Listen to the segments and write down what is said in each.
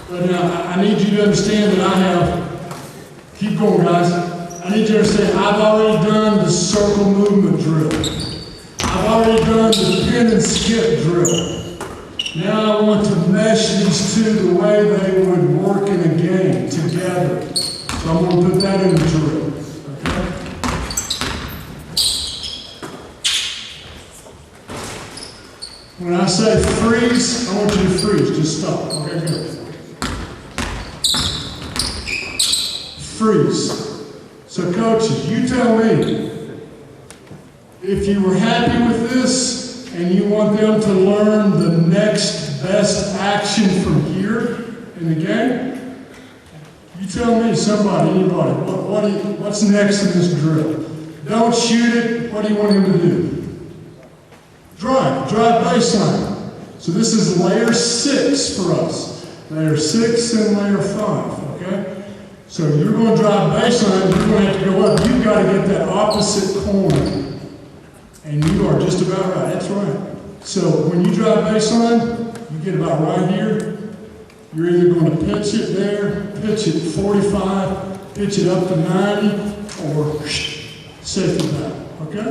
But now, I need you to understand that I have, keep going guys, I need you to understand I've already done the circle movement drill. I've already done the pin and skip drill. Now I want to mesh these two the way they would work in a game together. So I'm going to put that in the drill. Okay? When I say freeze, I want you to freeze. Just stop. Okay, good. Freeze. So coaches, you tell me, if you were happy with this and you want them to learn the next best action from here in the game, you tell me, somebody, anybody, what's next in this drill? Don't shoot it. What do you want him to do? Drive baseline. So this is layer 6 for us. Layer 6 and layer 5, okay? So you're going to drive baseline, you're going to have to go up. You've got to get that opposite corner. And you are just about right, that's right. So when you drive baseline, you get about right here. You're either going to pitch it there, pitch it 45, pitch it up to 90, or safety valve, okay?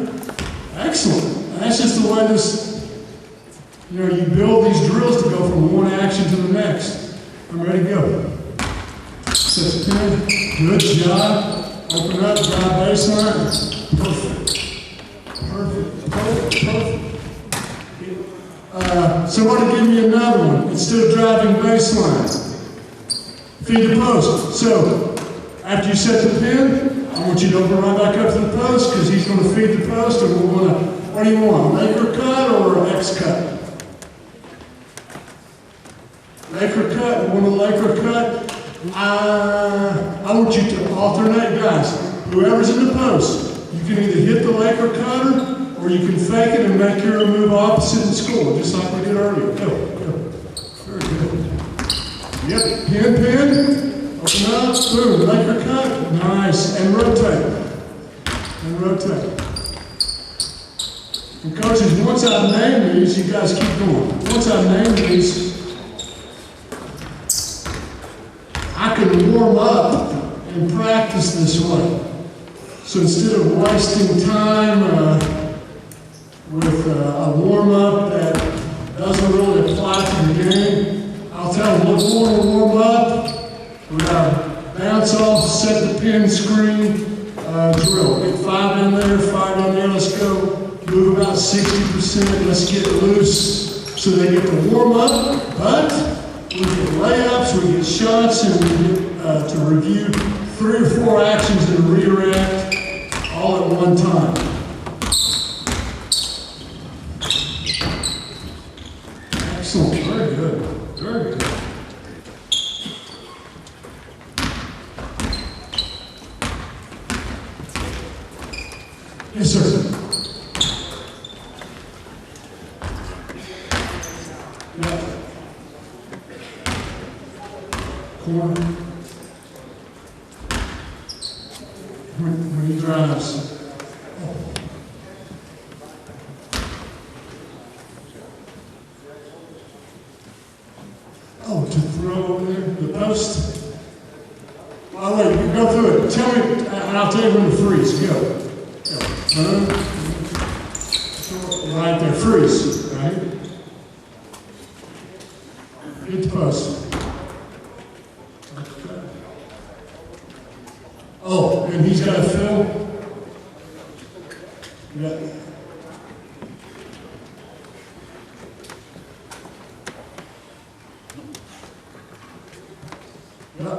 Excellent. And that's just the way this, you build these drills to go from one action to the next. I'm ready to go. Set the pin. Good job. Open up, drive baseline. Perfect. Somebody give me another one. Instead of driving baseline, feed the post. So, after you set the pin, I want you to open right back up to the post because he's going to feed the post and we're going to, what do you want, Laker cut or X cut? Laker cut, we want a Laker cut. I want you to alternate, guys. Whoever's in the post, you can either hit the Laker cutter or you can fake it and make your move opposite and score, just like we did earlier. Go. Very good. Yep, pin. Open up, boom, Laker cut. Nice, and rotate. And coaches, once I've named these, you guys keep going. Once I've named these, I can warm up and practice this way. So instead of wasting time with a warm-up that doesn't really apply to the game, I'll tell them, look, we're going to warm up. We're going to bounce off, set the pin screen, drill. Get 5 in there, let's go. Move about 60%, let's get loose. So they get to warm up, but we get layups, we get shots, and we get to review 3 or 4 actions and redirect all at one time. Excellent, very good, very good. Yes, sir. Yeah. Corner. When he drives. Oh, to throw over there, the post. Oh, wait, you go through it. Tell me, and I'll tell you when to freeze. Go. Right there, freeze, right? Hit the post. Oh, and he's got to fill. Yeah. Yeah.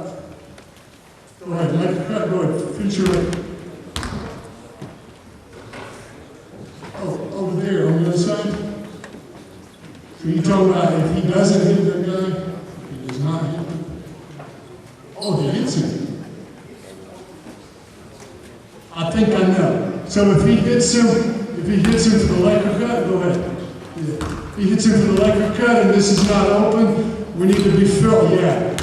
Go ahead, make the cut, go ahead, finish your leg. Oh, over there on the other side. So you talking about if he doesn't hit that guy, he does not hit him. Oh, he hits him. I think I know. So if he hits him to the Laker cut, go ahead. Yeah. If he hits him to the Laker cut and this is not open, we need to be filled. Yeah.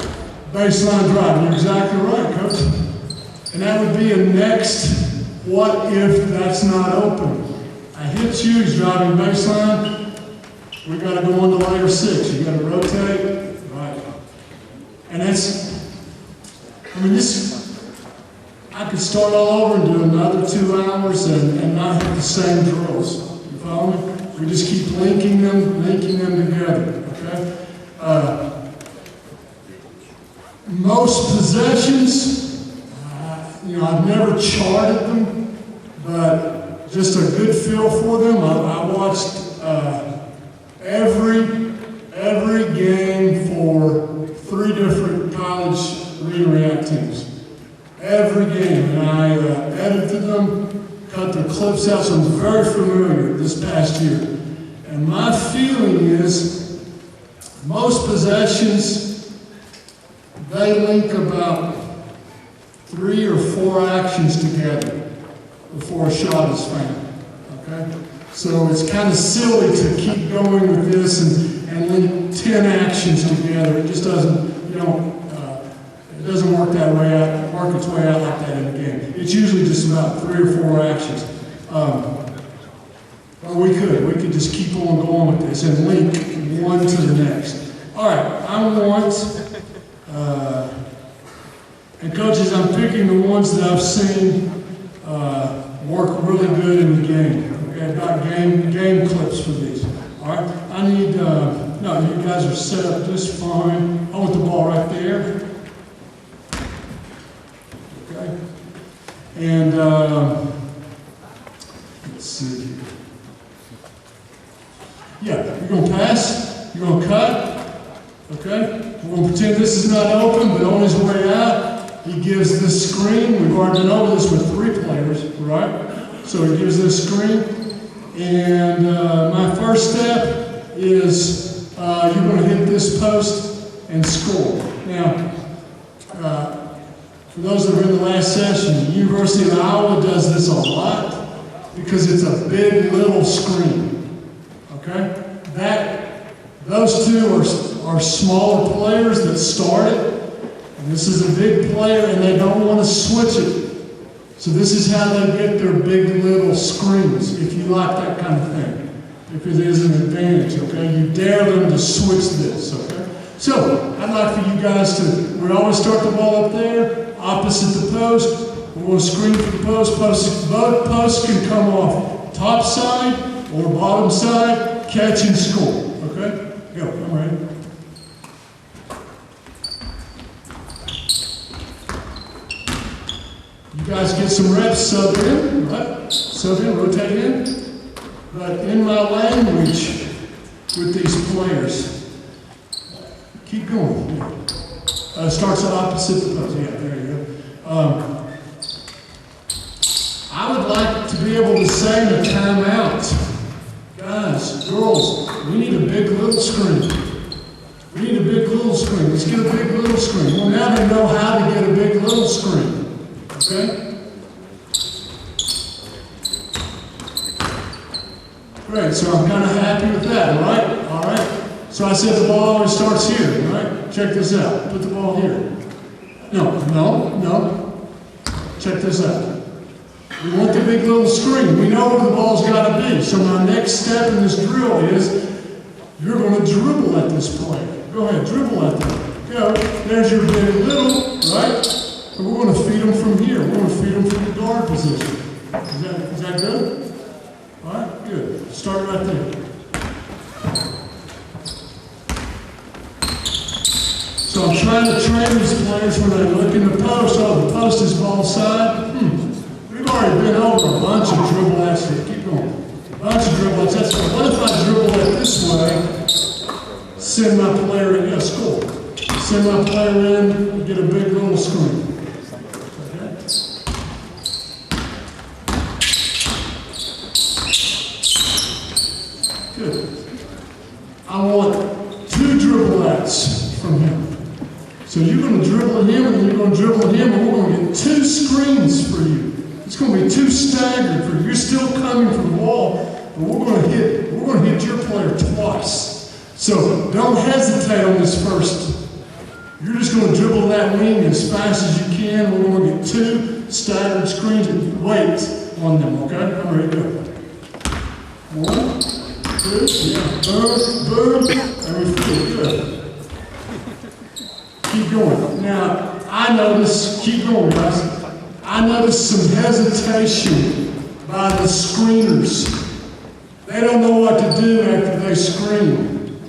Baseline drive. You're exactly right, coach. And that would be a next, what if that's not open? I hit you, he's driving baseline. We got to go on to layer 6. You got to rotate. Right. I mean, I could start all over and do another 2 hours and not hit the same drills. You follow me? We just keep linking them together, okay? Most possessions, I've never charted them, but just a good feel for them. I watched every game for 3 different college read and react teams. Every game, and I edited them, cut their clips out, so I'm very familiar this past year. And my feeling is, most possessions, they link about 3 or 4 actions together before a shot is found, okay? So it's kind of silly to keep going with this and link 10 actions together. It just doesn't, it doesn't work that way out, work its way out like that in the game. It's usually just about 3 or 4 actions. Or we could just keep on going with this and link one to the next. All right, I want, and coaches, I'm picking the ones that I've seen work really good in the game. Okay, I've got game clips for these. All right, I need, no, you guys are set up just fine. I want the ball right there. Okay, and let's see here. Yeah, you're going to pass, you're going to cut, okay? We're going to pretend this is not open, but on his way out, he gives this screen. We've already been over this with 3 players, right? So he gives this screen, and my first step is you're going to hit this post and score. Now, for those that were in the last session, the University of Iowa does this a lot because it's a big little screen. Okay? Those 2 are smaller players that start it, and this is a big player, and they don't want to switch it. So this is how they get their big little screens, if you like that kind of thing. If it is an advantage, okay? You dare them to switch this, okay? So, I'd like for you guys to, we always start the ball up there, opposite the post. We're going to screen for the post. Both posts can come off top side or bottom side, catch and score. Okay? Go, I'm ready. You guys get some reps, sub in, right? Sub in, rotate in. But in my language with these players, keep going. Starts opposite the post. Yeah, there you go. I would like to be able to say in a timeout, guys, girls, we need a big little screen. We need a big little screen. Let's get a big little screen. Well, now they know how to get a big little screen. Okay? Great, so I'm kind of happy with that, all right? All right. So I said the ball always starts here, all right? Check this out. Put the ball here. No. Check this out. We want the big little screen. We know where the ball's got to be. So my next step in this drill is you're going to dribble at this player. Go ahead, dribble at them. Go. There's your big little, right? And we're going to feed them from here. We're going to feed them from the guard position. Is that good? All right, good. Start right there. So I'm trying to train these players when they look in the post. Oh, the post is ball side. We've already been over a bunch of dribble acts here. Keep going. A bunch of dribble acts. That's right. What if I dribble it this way, send my player in, yeah, score. Send my player in, and get a big little screen. Okay? Good. I want 2 dribble acts from him. So you're going to dribble him, and you're going to dribble him, and we're going to get 2 screens for you. It's going to be 2 staggered for you. You're still coming from the wall, but we're going to hit your player twice. So don't hesitate on this first. You're just going to dribble that wing as fast as you can. We're going to get 2 staggered screens and wait on them, okay? I'm ready to go. 1, 2, yeah, boom, boom, and we feel good. Keep keep going. Now, I notice, keep going guys, I noticed some hesitation by the screeners. They don't know what to do after they screen.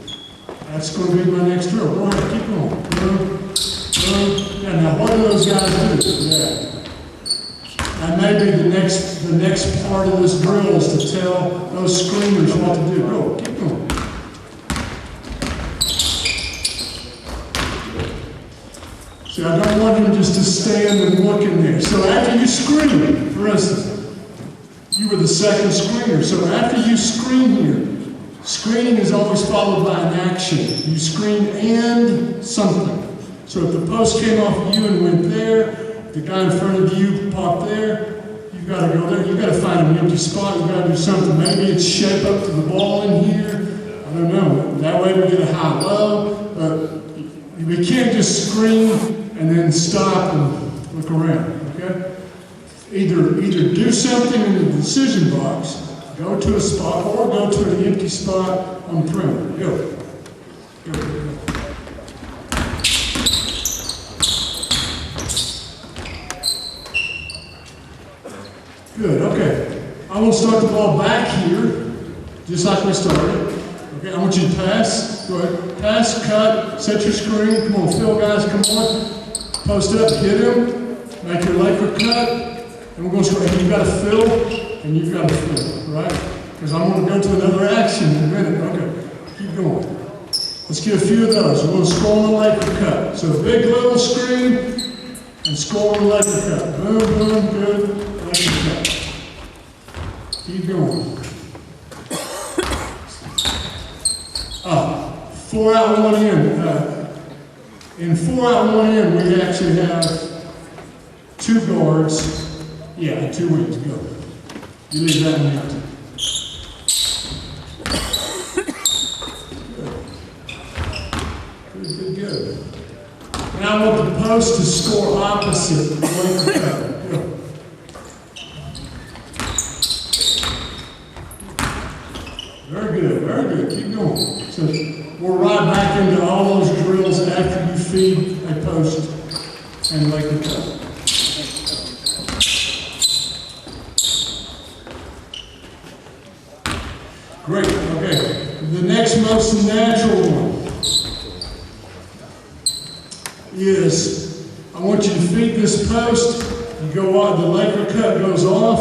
That's going to be my next drill. Go ahead, keep going. Yeah, now what do those guys do? Yeah. And maybe the next part of this drill is to tell those screeners what to do. Go, keep going. See, I don't want him just to stand and look in there. So after you screen, for instance, you were the second screener. So after you screen here, screening is always followed by an action. You screen and something. So if the post came off of you and went there, the guy in front of you popped there, you've got to go there. You've got to find an empty spot. You've got to do something. Maybe it's shape up to the ball in here. I don't know. That way we get a high-low. But we can't just screen and then stop and look around, okay? Either do something in the decision box, go to a spot, or go to an empty spot on the perimeter. Go. Go. Good, okay. I want to start the ball back here, just like we started. Okay, I want you to pass. Go ahead. Pass, cut, set your screen. Come on, Phil, guys, come on. Post up, hit him, make your Laker cut, and we're going to score. You've got to fill, and you've got to fill, right? Because I'm going to go to another action in a minute. Okay, keep going. Let's get a few of those. We're going to score on the Laker cut. So big little screen, and score on the Laker cut. Boom, boom, good, Laker cut. Keep going. 4 out, 1 in. In 4 out, 1 in, we actually have 2 guards. Yeah, 2 wings. Go. You leave that one empty. Good, good, good. Now I want the post to score opposite the Laker cut. Go. Very good, very good. Keep going. So we're right back into all those drills after you feed a post and Laker cut. Great, okay. The next most natural one is I want you to feed this post. You go on, the Laker cut goes off.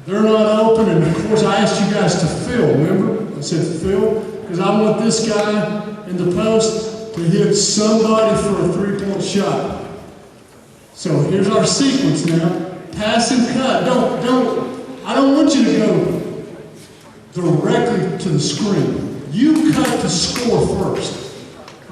They're not open, and of course I asked you guys to fill, remember? I said fill, because I want this guy in the post to hit somebody for a 3-point shot. So here's our sequence now. Pass and cut. I don't want you to go directly to the screen. You cut to score first.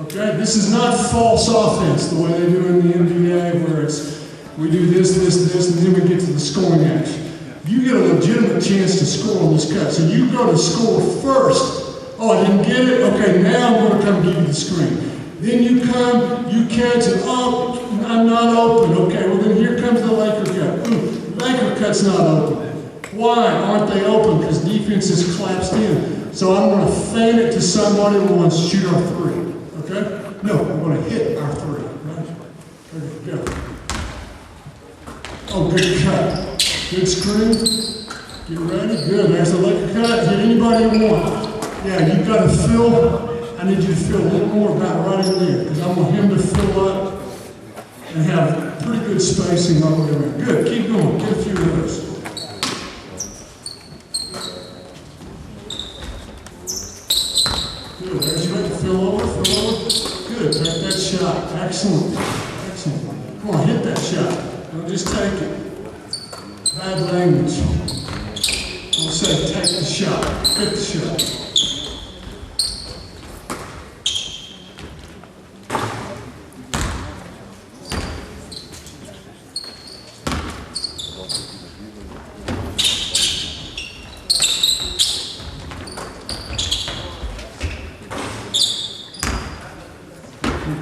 Okay? This is not false offense the way they do in the NBA where it's we do this, and then we get to the scoring action. You get a legitimate chance to score on this cut. So you go to score first. Oh, I didn't get it? Okay, now I'm going to come give you the screen. Then you come, you catch it. Oh, I'm not open. Okay, well then here comes the Laker cut. Ooh, Laker cut's not open. Why aren't they open? Because defense is collapsed in. So I'm going to feint it to somebody who wants to shoot our 3. Okay? No, I'm going to hit our 3. Right? Okay, go. Oh, good cut. Good screen. Get ready. Good. There's the Laker cut. Hit anybody you want. Yeah, you've got to fill. I need you to fill a little more about right in there because I want him to fill up and have pretty good spacing all the way around. Good. Keep going. Get a few of those. Good. There's your right. Fill over. Fill over. Good. Take that shot. Excellent. Excellent. Come on. Hit that shot. Don't just take it. Bad language. Don't say take the shot. Hit the shot.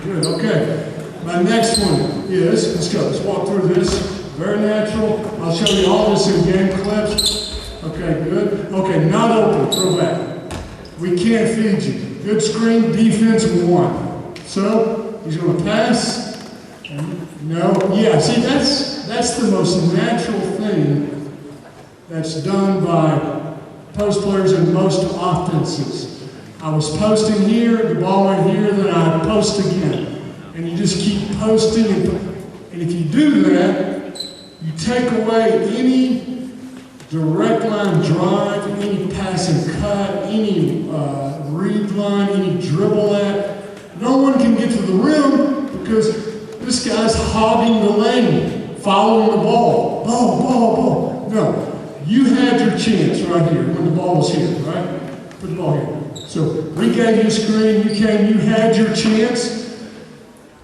Good, okay. My next one is, let's go, let's walk through this. Very natural. I'll show you all this in game clips. Okay, good. Okay, not open, throw back. We can't feed you. Good screen, defense, 1. So, He's going to pass. No, yeah, see, that's the most natural thing that's done by post players in most offenses. I was posting here, the ball went here, then I post again. And you just keep posting, and if you do that, you take away any direct line drive, any passing cut, any read line, any dribble at. No one can get to the rim because this guy's hogging the lane, following the ball. Ball. No, you had your chance right here when the ball was here, right? Put the ball here. So we gave you a screen, you came, you had your chance.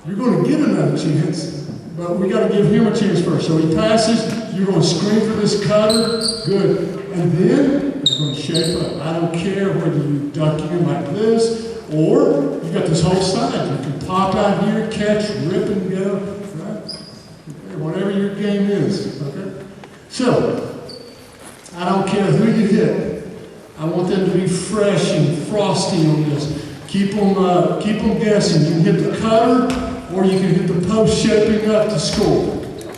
You're going to get another chance, but we got to give him a chance first. So he passes, you're going to screen for this cutter, good. And then you're going to shape up. I don't care whether you duck in like this, or you got this whole side. You can pop out here, catch, rip and go, right? Okay, whatever your game is, okay? So, I don't care who you hit. I want them to be fresh and frosty on this. Keep them guessing. You can hit the cutter, or you can hit the post shaping up to score.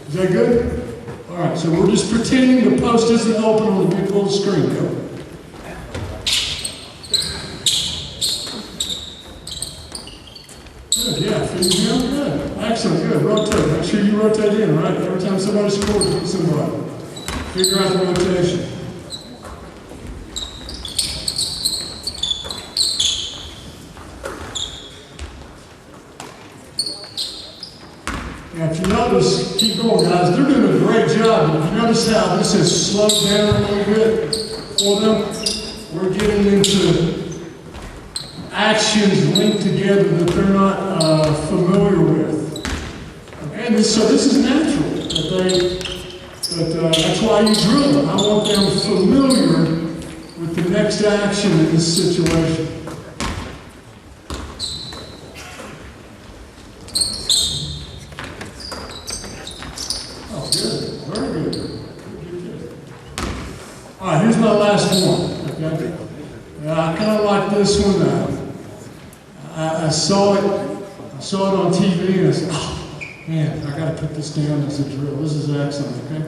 Is that good? All right, so we're just pretending the post isn't open on the big little screen. Go. Good, yeah, feeding him, good. Excellent, good. Rotate. Make sure you rotate in, right? Every time somebody scores, hit somebody. Figure out the rotation. Now, if you notice, keep going, guys. They're doing a great job. But if you notice how this has slowed down a little bit for them, we're getting into actions linked together that they're not familiar with. Okay? And so this is natural. That's why you drill them. I want them familiar with the next action in this situation. Oh, good. Very good. All right, here's my last one. Okay? I kind of like this one. I saw it on TV, and I said, oh, man, I got to put this down as a drill. This is excellent, okay?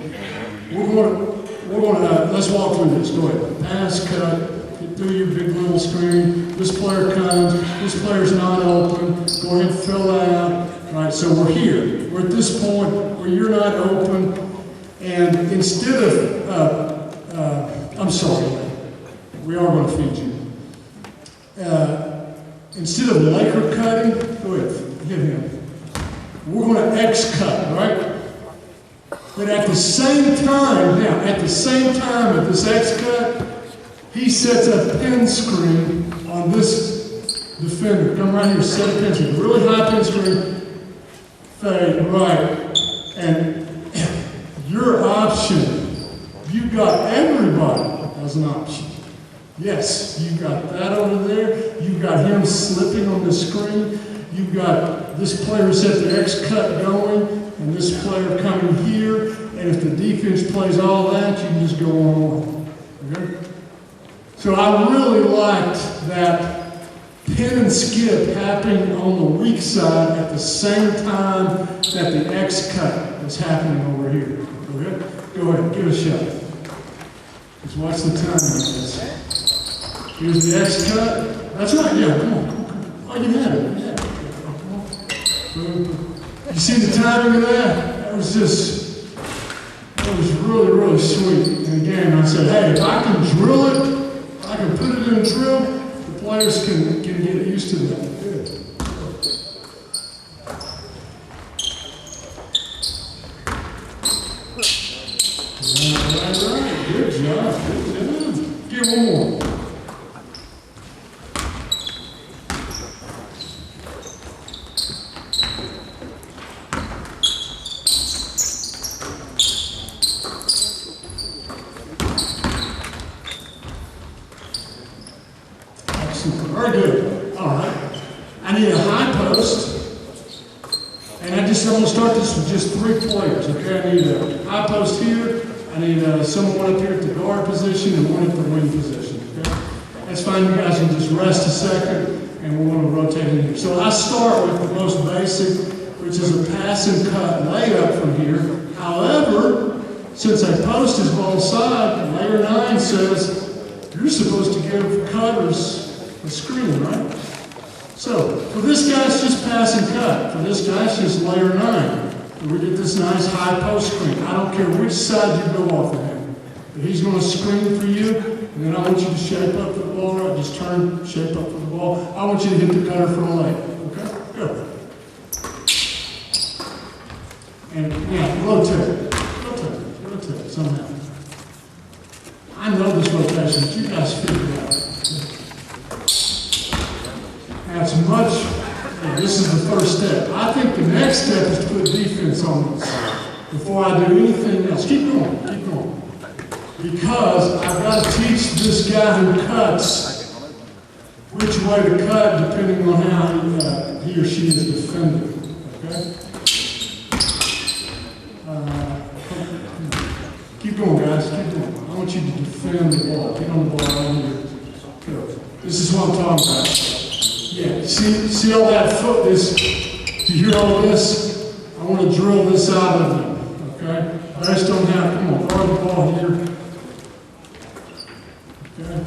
We're going to let's walk through this. Go ahead. Pass, cut, get through your big little screen. This player comes. This player's not open. Go ahead and fill that out. All right, so we're here. We're at this point where you're not open, and instead of, I'm sorry, we are going to feed you. Instead of Laker cutting, go ahead, hit him. We're going to X cut, right? But at the same time, at this X cut, he sets a pin screen on this defender. Come right here, set a pin screen. Really high pin screen, fade, right. And your option, you got everybody as an option. Yes, you got that over there. You got him slipping on the screen. You got this player set the X cut going, and this player coming here. And if the defense plays all that, you can just go on. Okay? So I really liked that pin and skip happening on the weak side at the same time that the X cut is happening over here. Okay? Go ahead, give it a shot. Just watch the timing of this. Here's the X cut. That's right, yeah, come on. Oh, you had it. Yeah. You see the timing of that? That was really, really sweet. And again, I said, hey, if I can drill it, if I can put it in a drill, the players can get used to that. Good. Right. Good job. Get one more. Very good. All right. I need a high post. And I'm going to start this with just 3 players. Okay, I need a high post here. I need someone up here at the guard position and one at the wing position. Okay, that's fine. You guys can just rest a second. and we want to rotate in here. So I start with the most basic, which is a pass and cut layup from here. However, since I post is ball side, layer 9 says you're supposed to give cutters a screen, right? So for this guy, it's just pass and cut. For this guy, it's just layer 9. We get this nice high post screen. I don't care which side you go off of him. But he's going to screen for you, and then I want you to shape up for the ball, right? Just turn, shape up for the ball. I want you to hit the cutter for a layup. Okay? Go. And yeah, rotate somehow. I know this rotation, but you guys figure it out. That's this is the first step. I think the next step is to put defense on this before I do anything else. Keep going. Because I've got to teach this guy who cuts which way to cut depending on how he or she is defending. Okay? Keep going, guys. Keep going. I want you to defend the ball. Get on the ball right here. Go. This is what I'm talking about. Yeah, see all that foot, do you hear all this? I want to drill this out of them, okay? Based on how, come on, throw the ball here. Okay?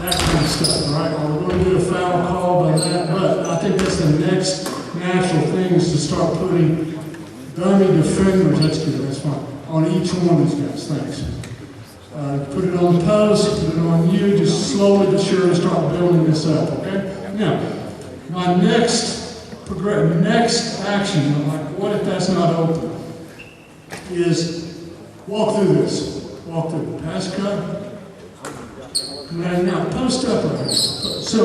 That kind of stuff, right? We're going to get a foul call by that, but I think that's the next natural thing is to start putting dummy defenders, that's good, that's fine, on each one of these guys, thanks. Put it on the post, put it on you, just slowly but surely start building this up, okay? Now, my next action, I'm like, what if that's not open? Is walk through this. Walk through it. Pass cut. Now, post up right here. So,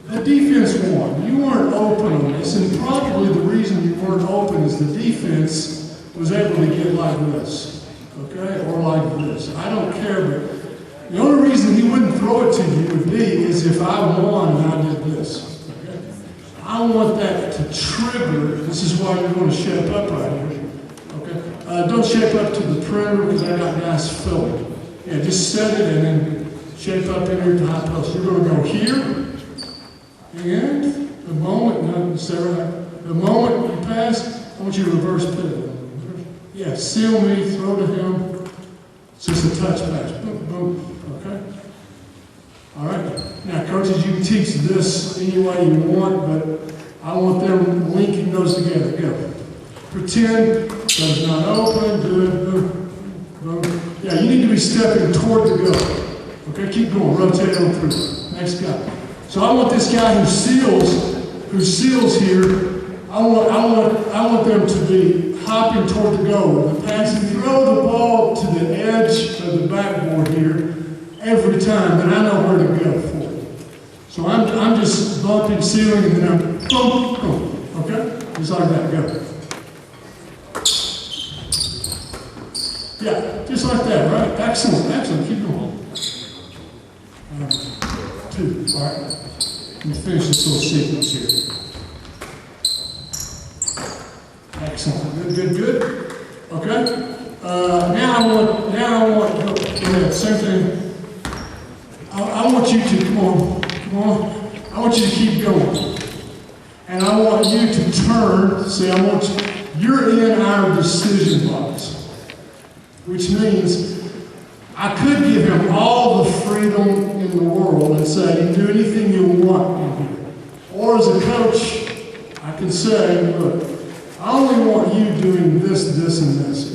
the defense won. You weren't open on this, and probably the reason you weren't open is the defense was able to get like this. Okay, or like this. I don't care, but the only reason he wouldn't throw it to you would be is if I won and I did this. Okay? I want that to trigger. This is why you're going to shape up right here. Okay? Don't shape up to the perimeter because I got guys filling. Yeah, just set it and then shape up in here to high post. You're going to go here, and the moment, the moment you pass, I want you to reverse pivot. Yeah, seal me, throw to him. It's just a touch pass. Boom, boom. Okay? All right. Now, coaches, you can teach this any way you want, but I want them linking those together. Go. Pretend does not open. Good. Boom. Boom. Yeah, you need to be stepping toward the goal. Okay, keep going. Rotate on through. Next guy. So I want this guy who seals here. I want them to be hopping toward the goal. The pass and throw the ball to the edge of the backboard here every time, but I know where to go for it. So I'm just bumping, sealing, and then I'm boom, boom. Okay? Just like that. Go. Yeah, just like that, right? Excellent, excellent. Keep going. 2. All right. Let me finish this little sequence here. Excellent. Good. Okay. Now I want. Same thing. I want you to come on. I want you to keep going, and I want you to turn. See, you're in our decision box, which means I could give him all the freedom in the world and say, you can do anything you want in here, or as a coach, I can say, look. I only want you doing this, this, and this.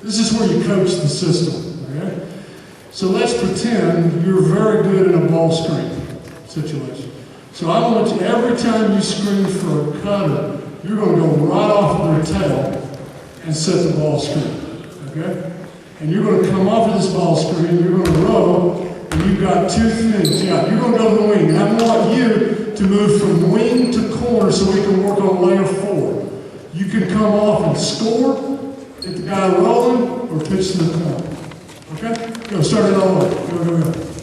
This is where you coach the system, okay? So let's pretend you're very good in a ball screen situation. So I want you, every time you screen for a cutter, you're going to go right off their tail and set the ball screen, okay? And you're going to come off of this ball screen, you're going to roll, and you've got 2 things. Yeah, you're going to go to the wing, and I want you to move from wing to corner so we can work on layer 4. You can come off and score, get the guy rolling, or pitch to the corner. Okay? Go, start it all over. Go.